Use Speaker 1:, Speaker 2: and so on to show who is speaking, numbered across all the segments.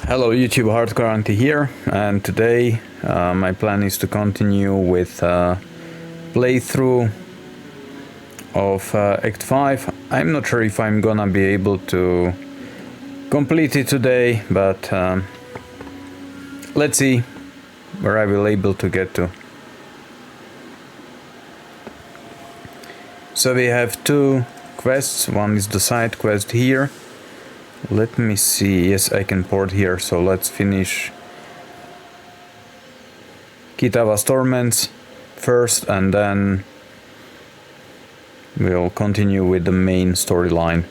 Speaker 1: Hello YouTube, Hardcore Anti here, and today my plan is to continue with playthrough of Act 5. I'm not sure if I'm gonna be able to complete it today, but let's see where I will able to get to. So we have two quests. One is the side quest here. Let me see. Yes, I can port here, so let's finish Kitava's Torments first, and then we'll continue with the main storyline.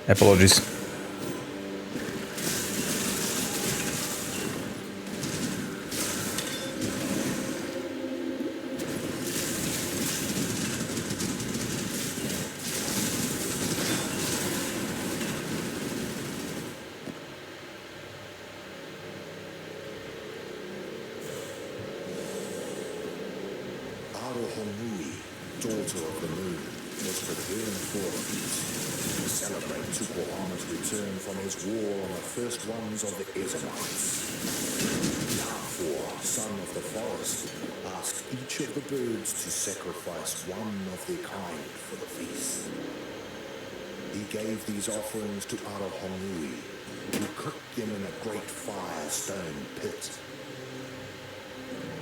Speaker 1: Apologies.
Speaker 2: Daughter of the moon, was preparing for a feast to celebrate Tukohama's return from his war on the first ones of the Edomites. Therefore, son of the forest, asked each of the birds to sacrifice one of their kind for the feast. He gave these offerings to Arohonui, who cooked them in a great firestone pit.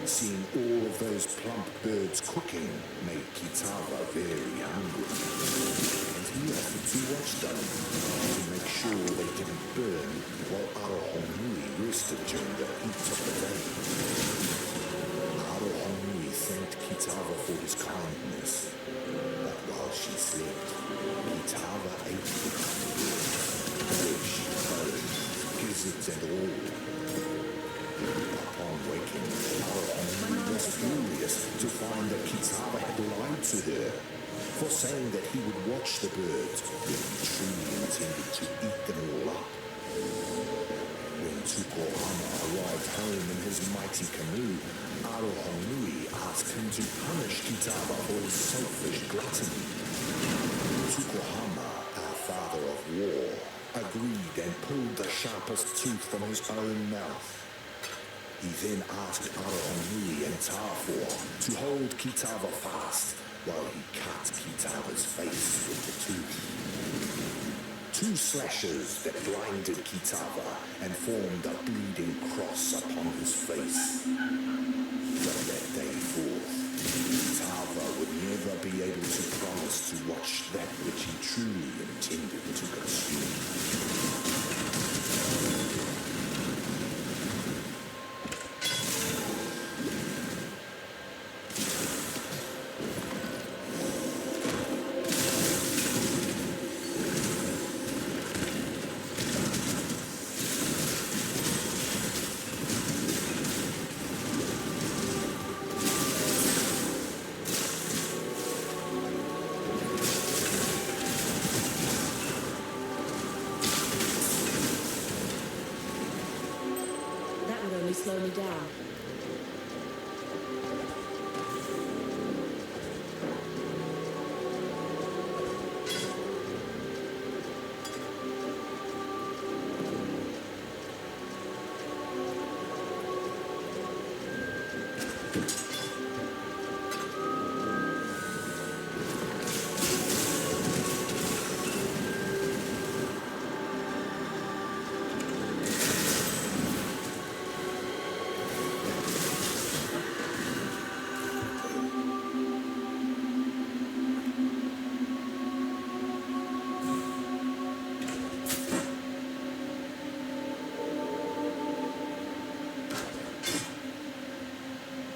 Speaker 2: Seeing all of those plump birds cooking made Kitava very hungry, and he offered to watch them to make sure they didn't burn while Arohonui rested during the heat of the day. Arohonui thanked Kitava for his kindness, but while she slept, Kitava ate the fish, bones, gizzards and all. Upon waking, Arohonui was furious to find that Kitava had lied to her for saying that he would watch the birds when he truly intended to eat them all up. When Tukohama arrived home in his mighty canoe, Arohonui asked him to punish Kitava for his selfish gluttony. Tukohama, our father of war, agreed and pulled the sharpest tooth from his own mouth. He then asked Arohonui and Tafor to hold Kitava fast while he cut Kitava's face with the tooth. 2 slashes that blinded Kitava and formed a bleeding cross upon his face. From that day forth, Kitava would never be able to promise to watch that which he truly intended to consume.
Speaker 3: Slow me down.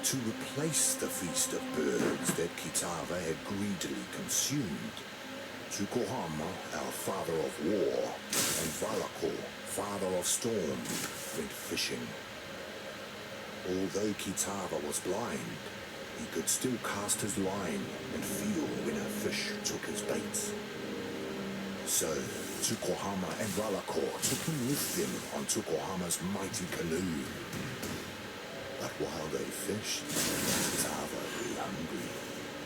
Speaker 2: To replace the feast of birds that Kitava had greedily consumed, Tukohama, our father of war, and Valakor, father of storm, went fishing. Although Kitava was blind, he could still cast his line and feel when a fish took his bait. So, Tukohama and Valakor took him with them on Tukohama's mighty canoe. But while they fished, Kitava grew hungry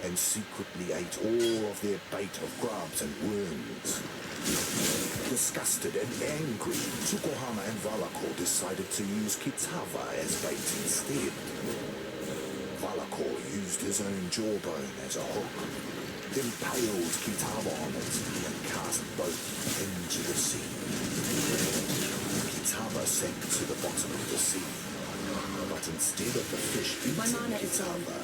Speaker 2: and secretly ate all of their bait of grubs and worms. Disgusted and angry, Tukohama and Valakor decided to use Kitava as bait instead. Valakor used his own jawbone as a hook, impaled Kitava on it, and cast both into the sea. Kitava sank to the bottom of the sea. But instead of the fish eating Kitava,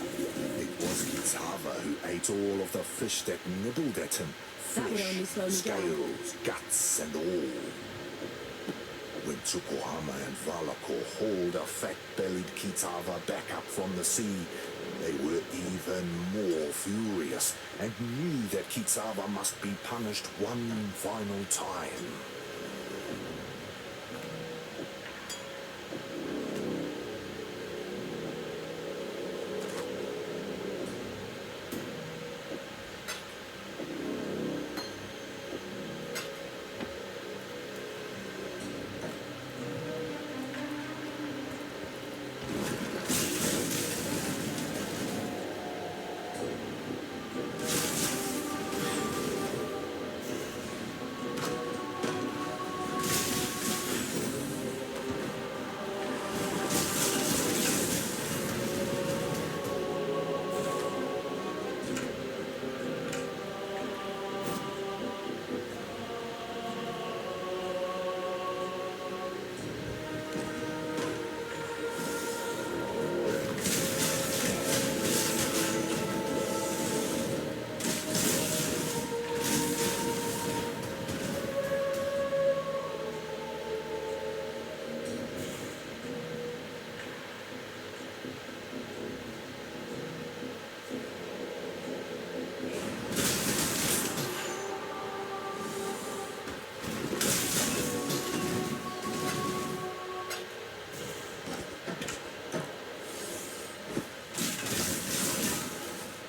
Speaker 2: it was Kitava who ate all of the fish that nibbled at him, flesh, scales, guts, and all. When Tukohama and Valakor hauled a fat-bellied Kitava back up from the sea, They were even more furious and knew that Kitava must be punished one final time.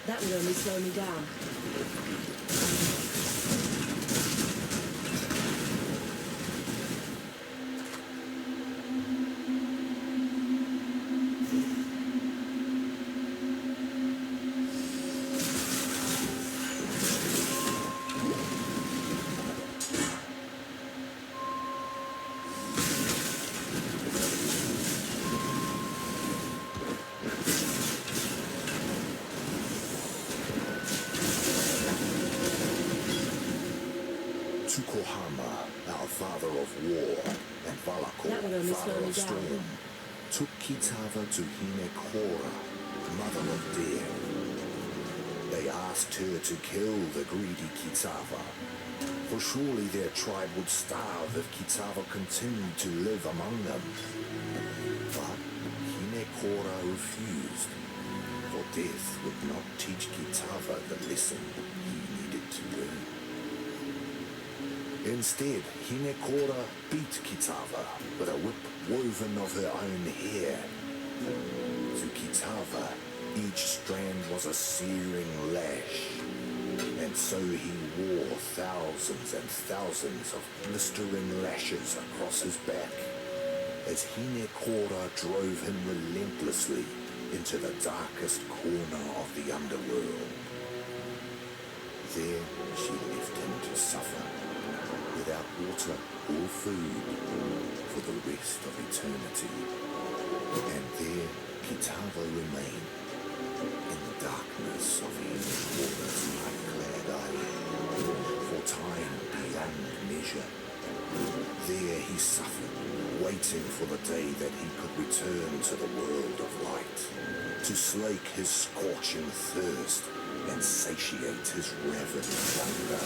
Speaker 3: That would only slow me down.
Speaker 2: Tukohama, our father of war, and
Speaker 3: That would
Speaker 2: Valakor,
Speaker 3: only
Speaker 2: father
Speaker 3: slow me
Speaker 2: of
Speaker 3: down.
Speaker 2: storm, took Kitava to Hinekora, mother of death. They asked her to kill the greedy Kitava, for surely their tribe would starve if Kitava continued to live among them. But Hinekora refused, for death would not teach Kitava the lesson he needed to learn. Instead, Hinekora beat Kitava with a whip woven of her own hair. To Kitava, each strand was a searing lash, and so he wore thousands and thousands of blistering lashes across his back, as Hinekora drove him relentlessly into the darkest corner of the underworld. There she left him to suffer, without water or food, for the rest of eternity. And there Kitava remained, in the darkness of Hinekora's night-clad island, for time beyond measure. There he suffered, waiting for the day that he could return to the world of light, to slake his scorching thirst and satiate his ravenous hunger.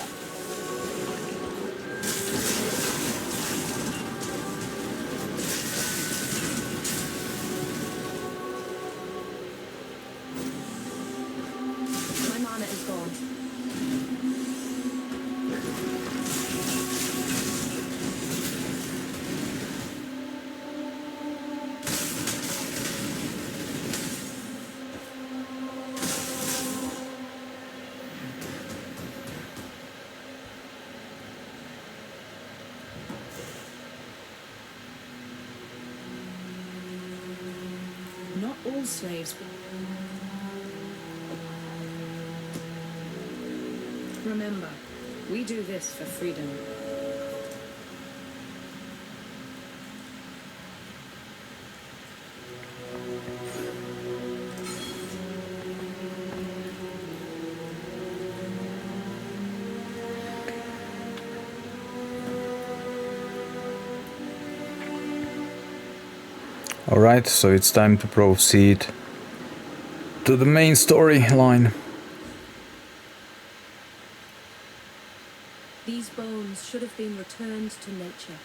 Speaker 3: My mana is gone. Not all slaves. Remember, we do this for freedom.
Speaker 1: Alright, so it's time to proceed to the main storyline.
Speaker 3: These bones should have been returned to nature.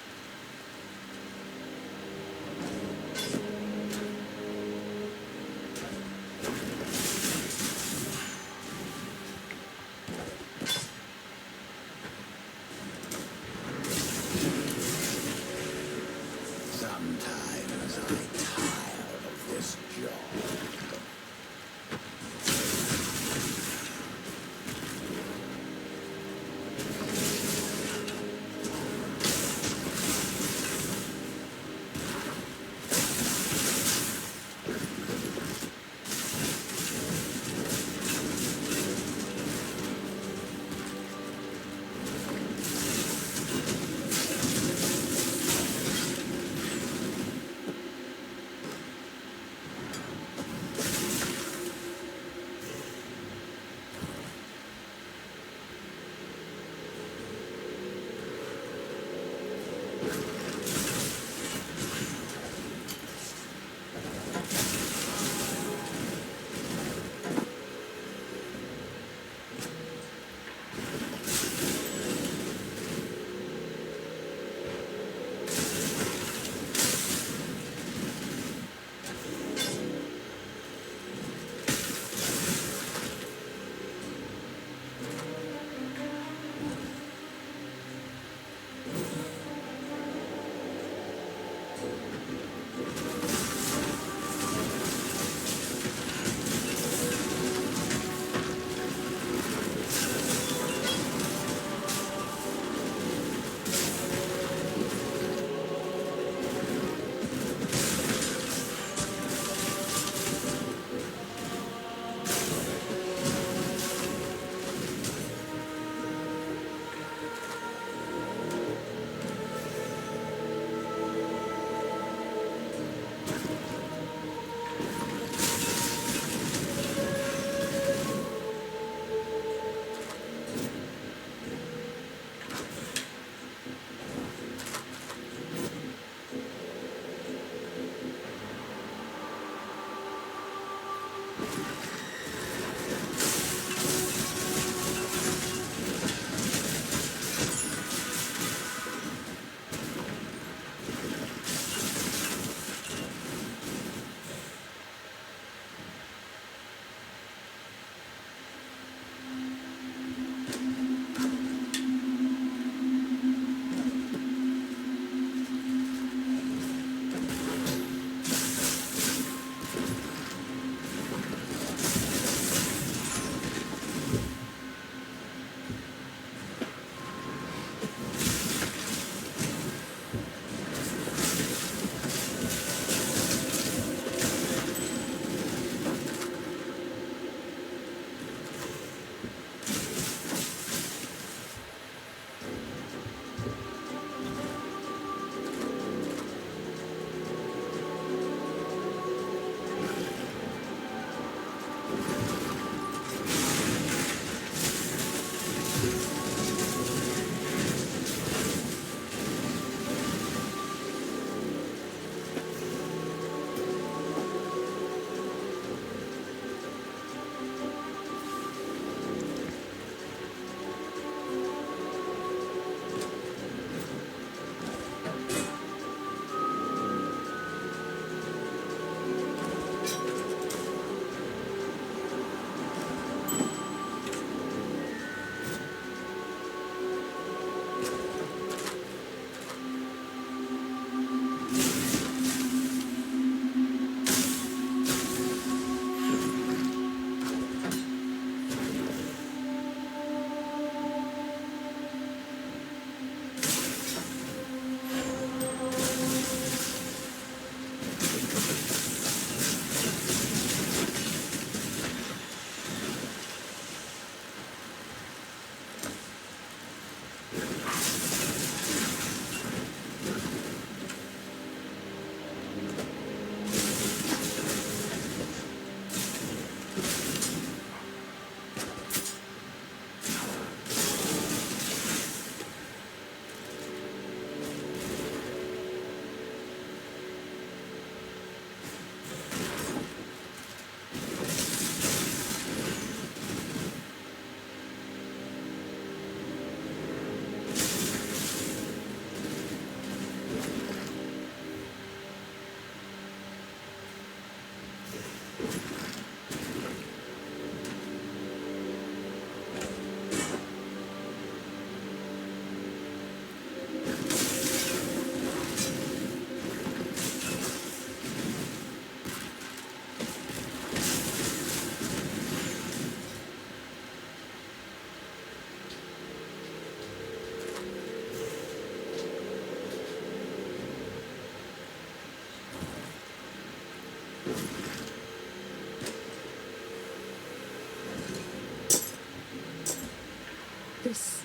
Speaker 3: This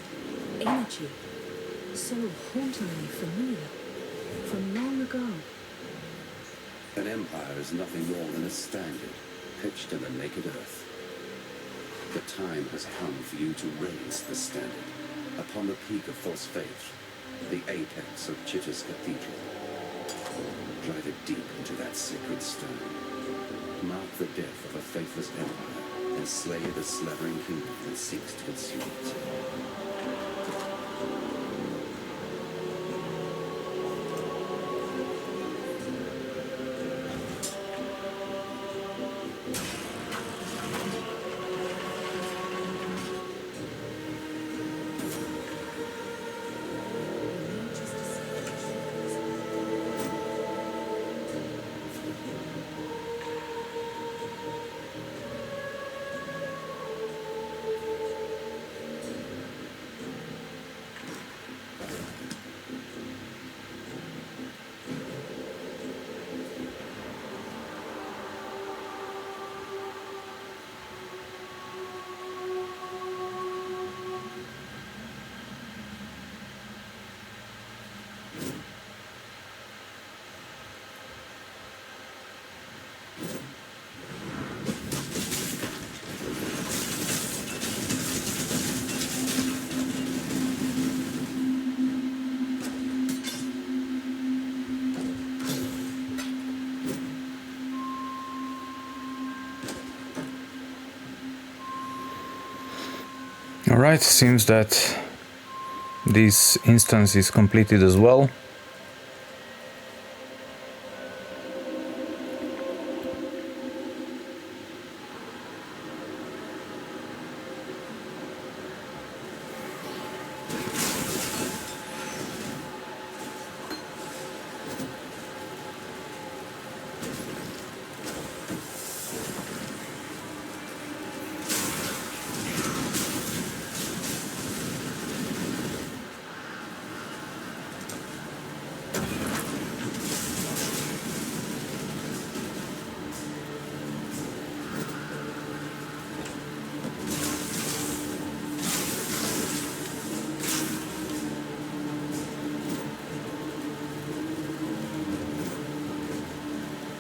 Speaker 3: energy, so hauntingly familiar, from long ago.
Speaker 4: An empire is nothing more than a standard pitched in the naked earth. The time has come for you to raise the standard upon the peak of false faith, the apex of Chitta's cathedral. Drive it deep into that sacred stone. Mark the death of a faithless empire and slay the slavering kingdom that seeks to consume it.
Speaker 1: Alright, seems that this instance is completed as well.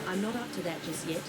Speaker 3: I'm not up to that just yet.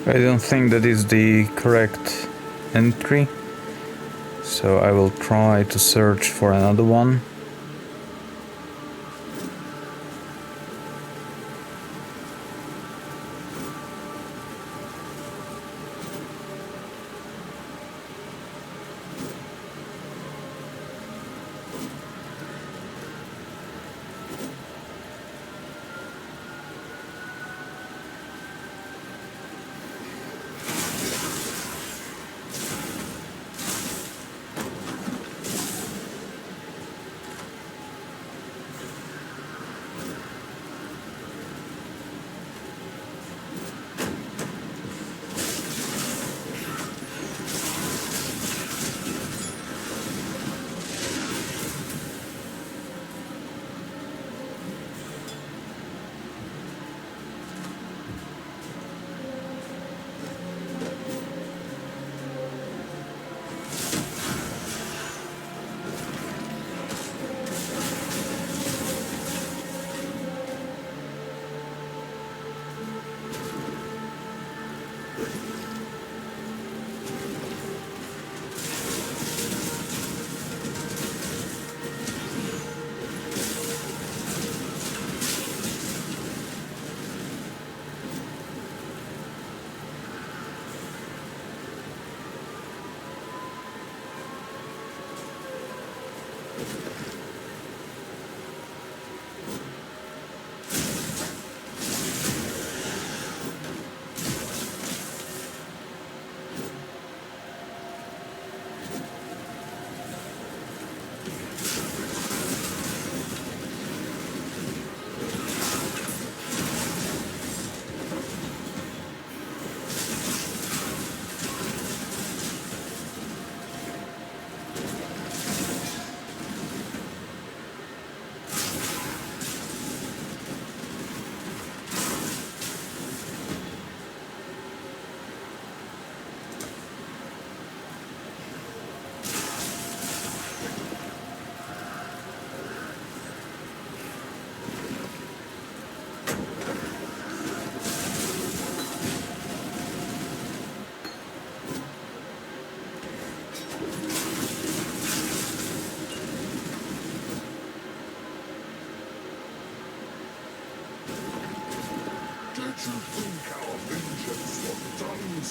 Speaker 1: I don't think that is the correct entry, so I will try to search for another one.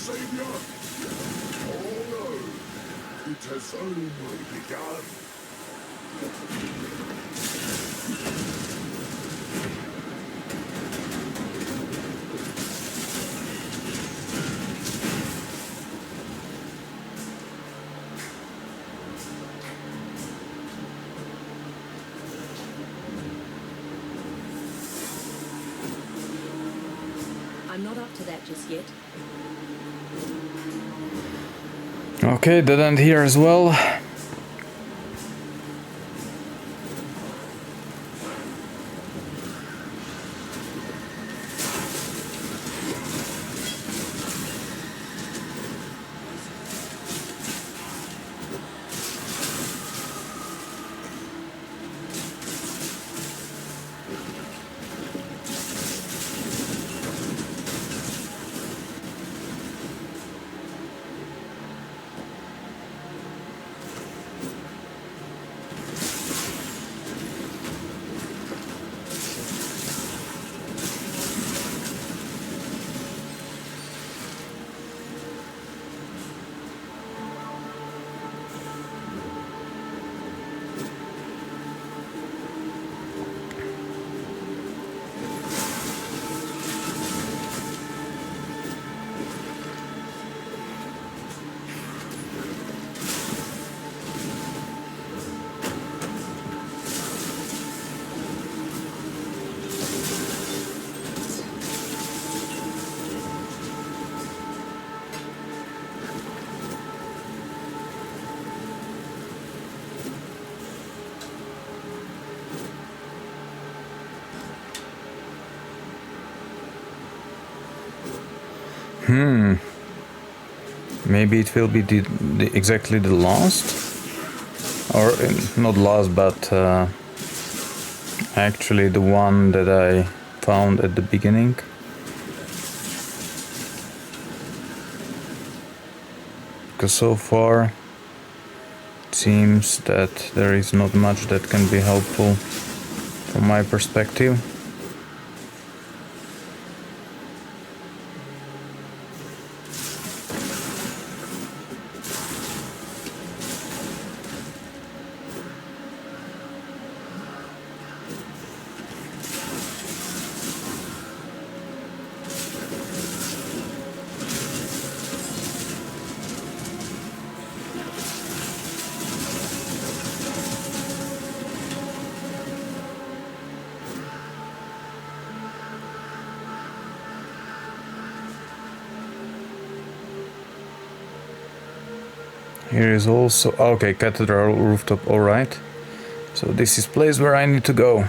Speaker 2: savior? Oh no, it has only begun.
Speaker 3: I'm not up to that just yet.
Speaker 1: Okay, dead end here as well. Maybe it will be exactly the last, or not last, but actually the one that I found at the beginning. Because so far it seems that there is not much that can be helpful from my perspective. Here is also, okay, cathedral rooftop, alright. So this is place where I need to go.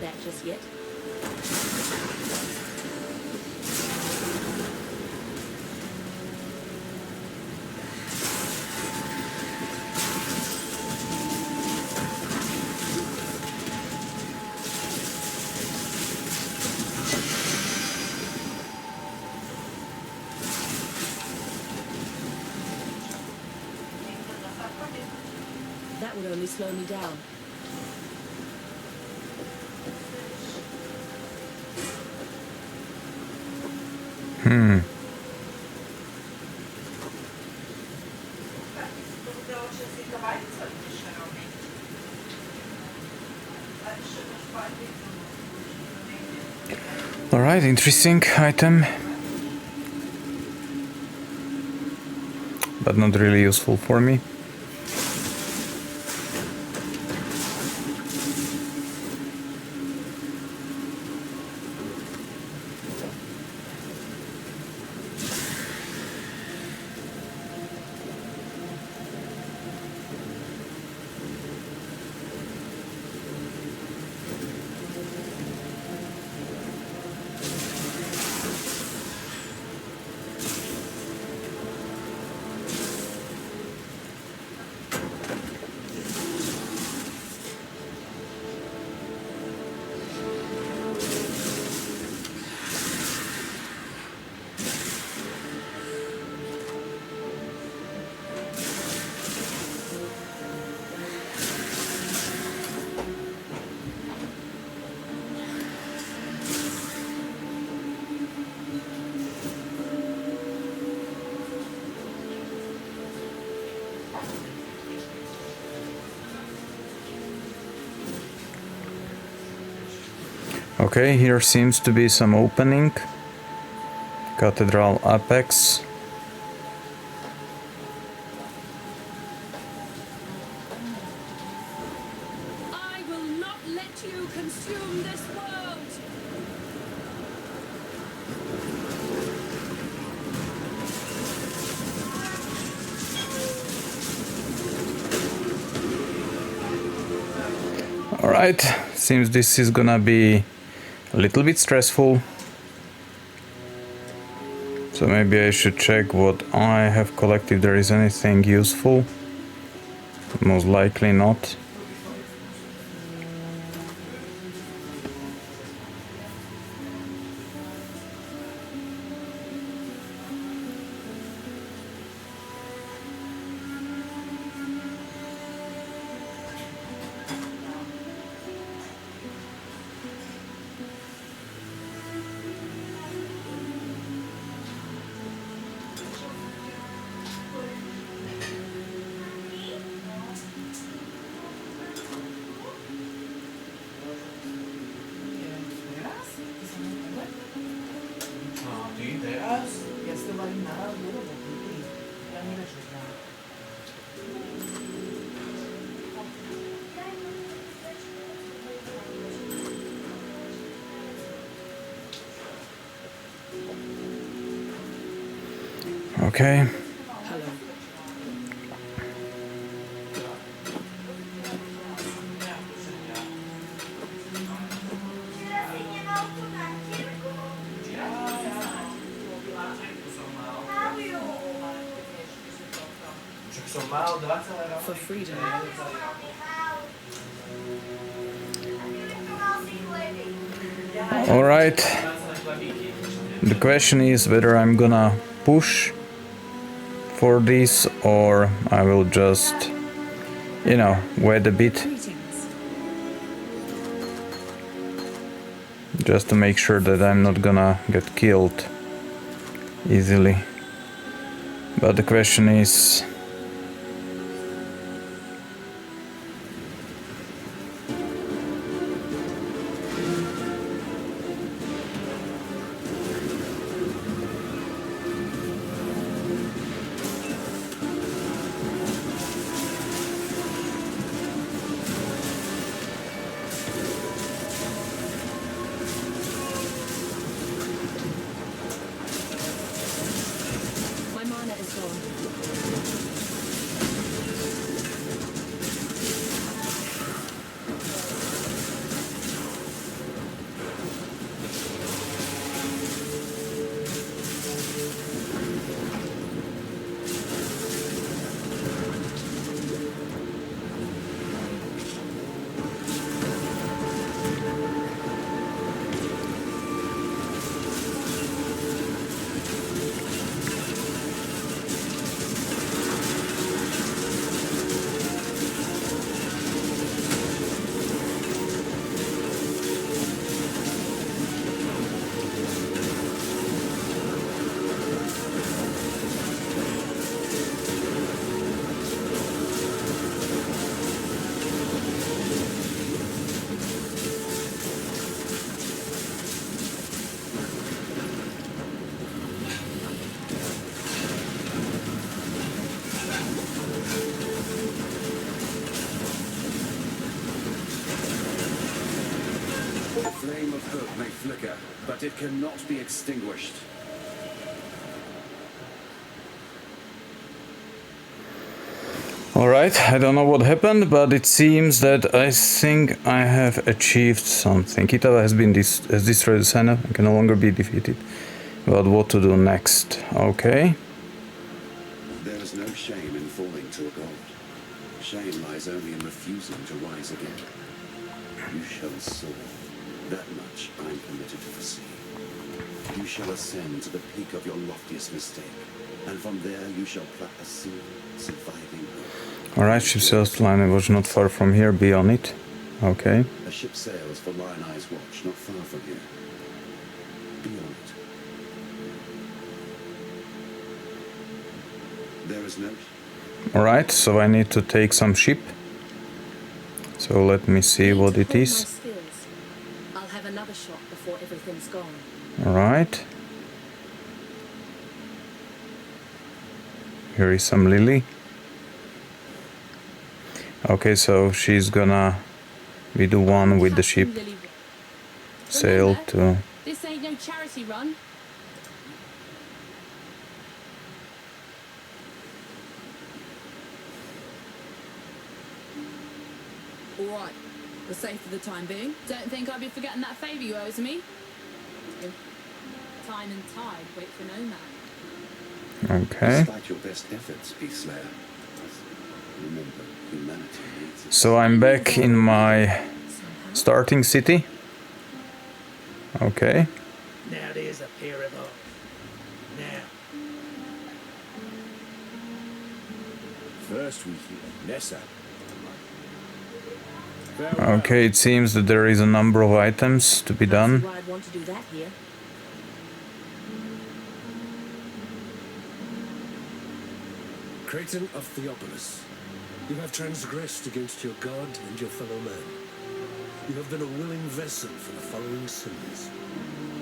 Speaker 3: that just yet. That would only slow me down.
Speaker 1: Alright, interesting item. But not really useful for me. Okay, here seems to be some opening. Cathedral apex.
Speaker 3: I will not let you consume this world!
Speaker 1: Alright, seems this is gonna be a little bit stressful. So maybe I should check what I have collected, if there is anything useful. Most likely not. Okay.
Speaker 3: Hello. For freedom.
Speaker 1: All right. The question is whether I'm gonna push for this or I will just, you know, wait a bit
Speaker 3: Greetings.
Speaker 1: just to make sure that I'm not gonna get killed easily. But the question is,
Speaker 3: My mana is gone.
Speaker 4: flicker, but it cannot be extinguished.
Speaker 1: Alright, I don't know what happened, but it seems that I think I have achieved something. Kitava has destroyed the center and can no longer be defeated. But what to do next? Okay.
Speaker 4: There is no shame in falling to a god. Shame lies only in refusing to rise again. You shall soar. That much I'm permitted to foresee. You shall ascend to the peak of your loftiest mistake, and from there you shall pluck a single surviving hope.
Speaker 1: Alright, ship sails to line was not far from here, be on it. Okay.
Speaker 4: A ship sails for Lion Eye's watch, not far from here. Be on it. There is no...
Speaker 1: Alright, so I need to take some ship. So let me see what it is.
Speaker 3: I'll have another shot before everything's gone.
Speaker 1: Alright. Here is some Lily. Okay, so she's gonna be the one with the ship sail to...
Speaker 3: This ain't no charity run. All right, we're safe for the time being. Don't think I'd be forgetting that favour you owe to me. Time and tide wait for no man.
Speaker 1: Okay.
Speaker 4: Despite your best efforts, Peace Slayer, remember, humanity needs it.
Speaker 1: So I'm back in my starting city. Okay.
Speaker 5: Now there's a pair of them. Now.
Speaker 2: First we hear Nessa.
Speaker 1: Okay, it seems that there is a number of items to be done.
Speaker 3: Why I'd want to do that here.
Speaker 5: Creighton of Theopolis, you have transgressed against your god and your fellow man. You have been a willing vessel for the following sins.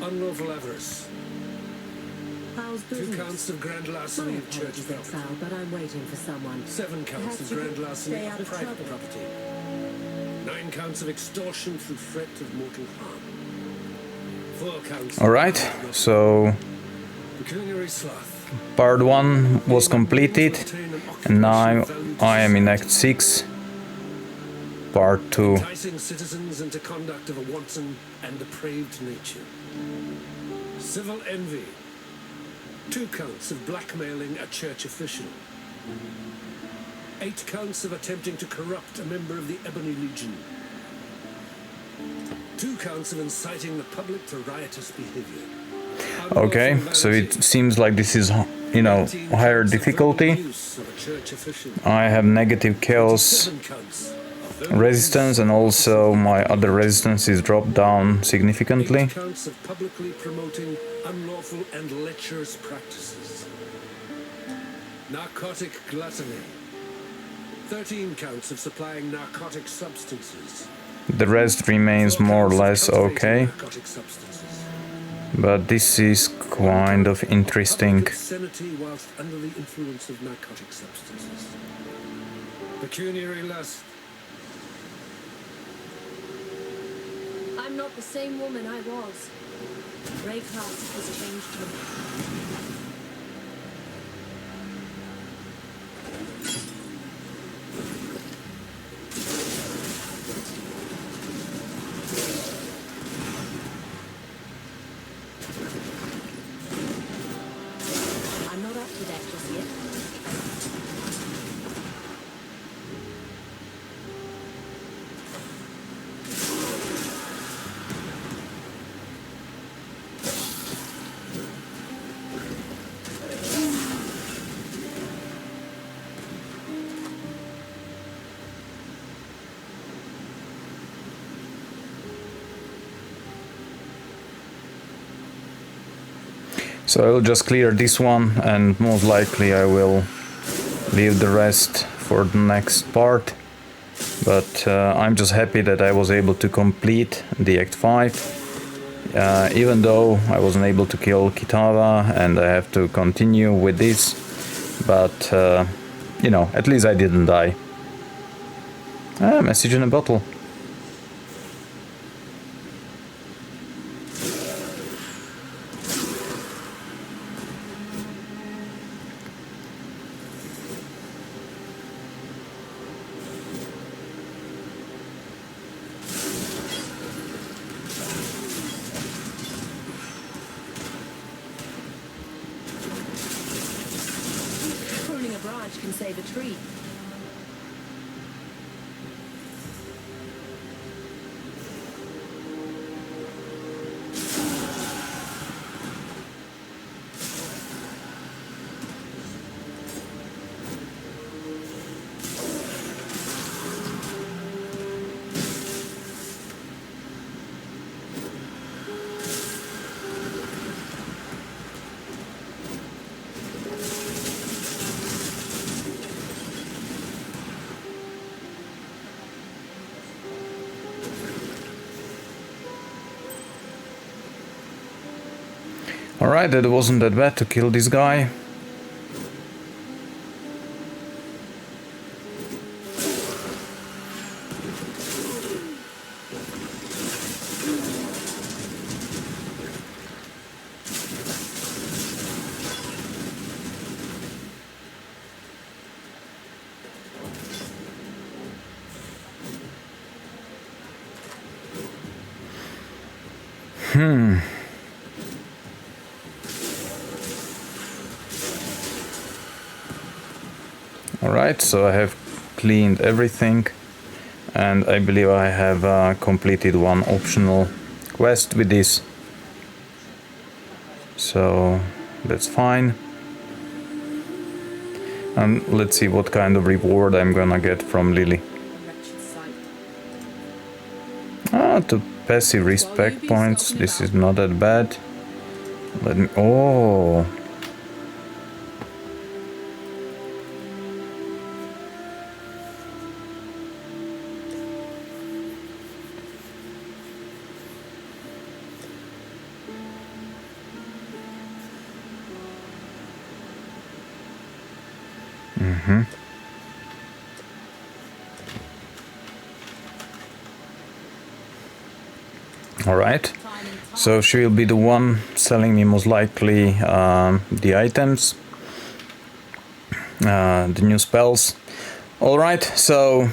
Speaker 5: Unlawful avarice,
Speaker 6: How's
Speaker 5: 2
Speaker 6: business?
Speaker 5: counts of grand larceny of church
Speaker 6: apologies,
Speaker 5: property,
Speaker 6: Exile, but I'm waiting for someone.
Speaker 5: 7 counts
Speaker 6: Perhaps
Speaker 5: of
Speaker 6: you
Speaker 5: grand
Speaker 6: could
Speaker 5: larceny
Speaker 6: stay out
Speaker 5: of
Speaker 6: of
Speaker 5: private
Speaker 6: trouble.
Speaker 5: property, 9 counts of extortion through threat of mortal harm, 4 counts of
Speaker 1: Alright, so
Speaker 5: pecuniary sloth.
Speaker 1: part 1 was completed and now I am in Act 6, part 2.
Speaker 5: Enticing citizens into conduct of a wanton and depraved nature. Civil envy. 2 counts of blackmailing a church official. 8 counts of attempting to corrupt a member of the Ebony Legion. 2 counts of inciting the public to riotous behavior.
Speaker 1: Okay, so it seems like this is, you know, higher difficulty. I have negative chaos resistance and also my other resistance is dropped down significantly.
Speaker 5: 8 counts of publicly promoting unlawful and lecherous practices. Narcotic gluttony. 13 counts of supplying narcotic substances.
Speaker 1: The rest remains more or less okay,
Speaker 5: Narcotic substances.
Speaker 1: but this is kind of interesting.
Speaker 5: Public obscenity whilst under the influence of narcotic substances. Pecuniary lust.
Speaker 3: I'm not the same woman I was. Grey class has changed me. I'm not up to that just yet.
Speaker 1: So I'll just clear this one and most likely I will leave the rest for the next part. But I'm just happy that I was able to complete the Act 5. Even though I wasn't able to kill Kitava and I have to continue with this. But, you know, at least I didn't die. Message in a bottle.
Speaker 3: much can save a tree.
Speaker 1: Alright, that wasn't that bad to kill this guy. Alright, so I have cleaned everything, and I believe I have completed one optional quest with this, so that's fine. And let's see what kind of reward I'm gonna get from Lily. To passive respect points, this is not that bad. Let me... oh! Alright, so she will be the one selling me most likely the items, the new spells. Alright, so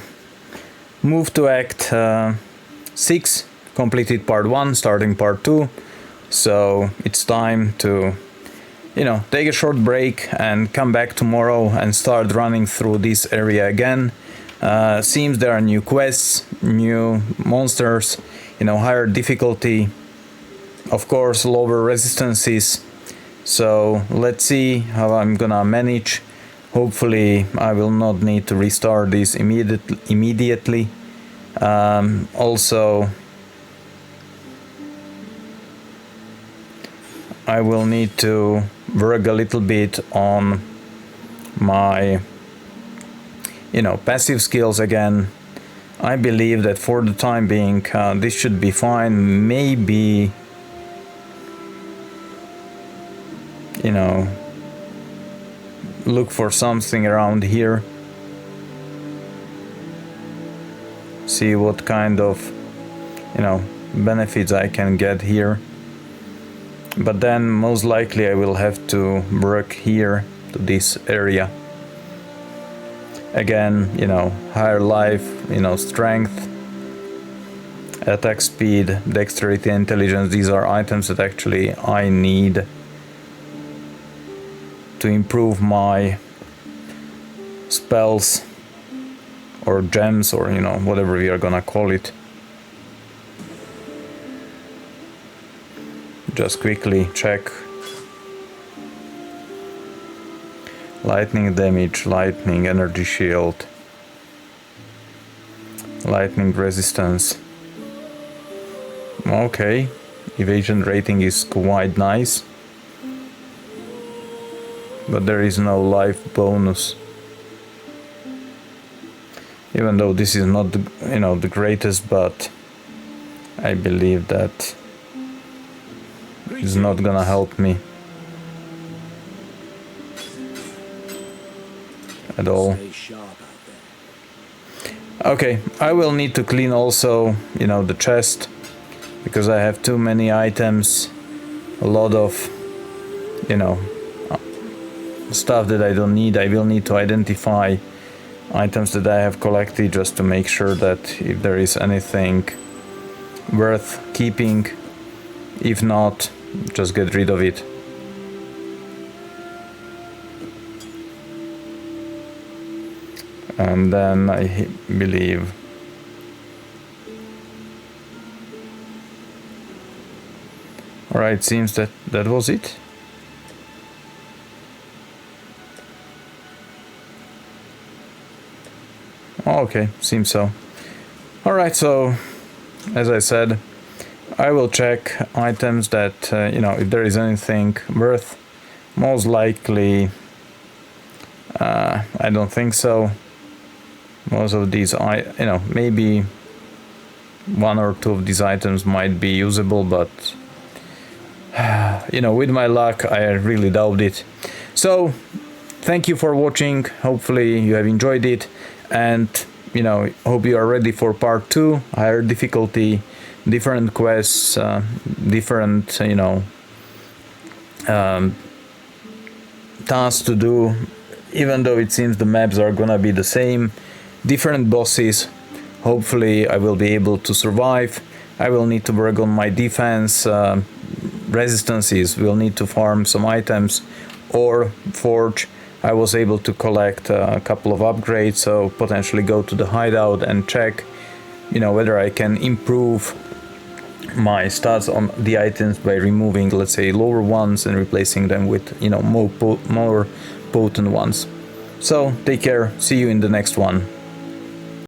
Speaker 1: move to Act 6, completed part 1, starting part 2. So it's time to, you know, take a short break and come back tomorrow and start running through this area again. Seems there are new quests, new monsters, you know, higher difficulty, of course lower resistances. So let's see how I'm gonna manage. Hopefully I will not need to restart this immediately. Also I will need to work a little bit on my, you know, passive skills again. I believe that for the time being this should be fine. Maybe, you know, look for something around here. See what kind of, you know, benefits I can get here. But then most likely I will have to work here to this area. Again, you know, higher life, you know, strength, attack speed, dexterity, intelligence. These are items that actually I need to improve my spells or gems, or, you know, whatever we are gonna call it. Just quickly check. Lightning damage, lightning energy shield, lightning resistance. Okay, evasion rating is quite nice, but there is no life bonus. Even though this is not the, you know, the greatest, but I believe that it's not gonna help me at all. Okay, I will need to clean also, you know, the chest, because I have too many items, a lot of, you know, stuff that I don't need. I will need to identify items that I have collected just to make sure that if there is anything worth keeping, if not, just get rid of it. And then I believe alright, seems that was it. Okay, seems so. Alright, so as I said, I will check items that, you know, if there is anything worth. Most likely, I don't think so. Most of these, you know, maybe one or two of these items might be usable, but you know, with my luck, I really doubt it. So, thank you for watching. Hopefully you have enjoyed it, and you know, hope you are ready for part 2, higher difficulty, different quests, different, you know, tasks to do. Even though it seems the maps are gonna be the same, different bosses. Hopefully I will be able to survive. I will need to work on my defense, resistances, will need to farm some items or forge. I was able to collect a couple of upgrades, so potentially go to the hideout and check, you know, whether I can improve my stats on the items by removing, let's say, lower ones and replacing them with, you know, more potent ones. So take care, see you in the next one.